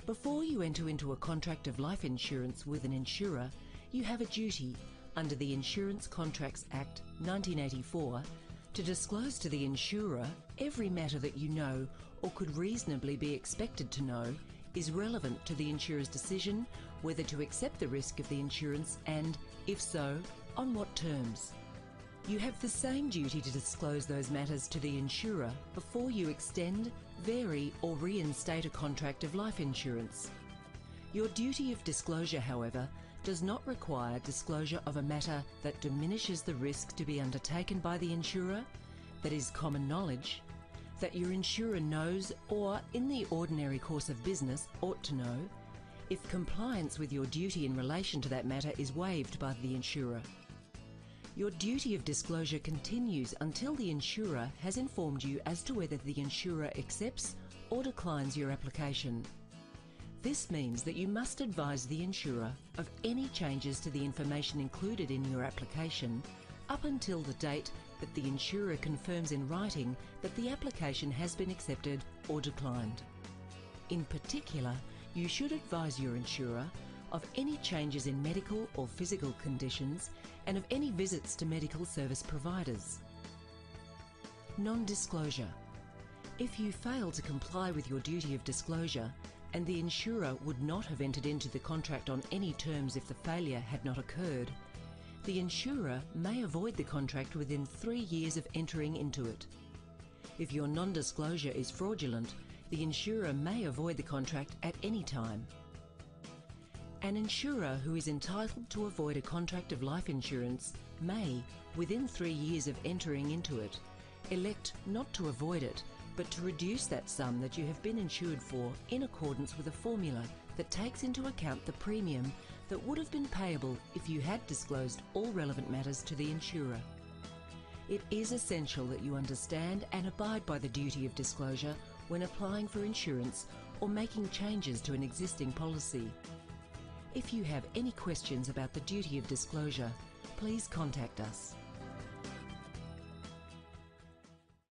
Before you enter into a contract of life insurance with an insurer, you have a duty under the Insurance Contracts Act 1984 to disclose to the insurer every matter that you know or could reasonably be expected to know is relevant to the insurer's decision whether to accept the risk of the insurance and, if so, on what terms. You have the same duty to disclose those matters to the insurer before you extend, vary or reinstate a contract of life insurance. Your duty of disclosure, however, does not require disclosure of a matter that diminishes the risk to be undertaken by the insurer, that is common knowledge, that your insurer knows or, in the ordinary course of business, ought to know, if compliance with your duty in relation to that matter is waived by the insurer. Your duty of disclosure continues until the insurer has informed you as to whether the insurer accepts or declines your application. This means that you must advise the insurer of any changes to the information included in your application up until the date that the insurer confirms in writing that the application has been accepted or declined. In particular, you should advise your insurer of any changes in medical or physical conditions and of any visits to medical service providers. Non-disclosure. If you fail to comply with your duty of disclosure, and the insurer would not have entered into the contract on any terms if the failure had not occurred, the insurer may avoid the contract within 3 years of entering into it. If your non-disclosure is fraudulent, the insurer may avoid the contract at any time. An insurer who is entitled to avoid a contract of life insurance may, within 3 years of entering into it, elect not to avoid it, but to reduce that sum that you have been insured for in accordance with a formula that takes into account the premium that would have been payable if you had disclosed all relevant matters to the insurer. It is essential that you understand and abide by the duty of disclosure when applying for insurance or making changes to an existing policy. If you have any questions about the duty of disclosure, please contact us.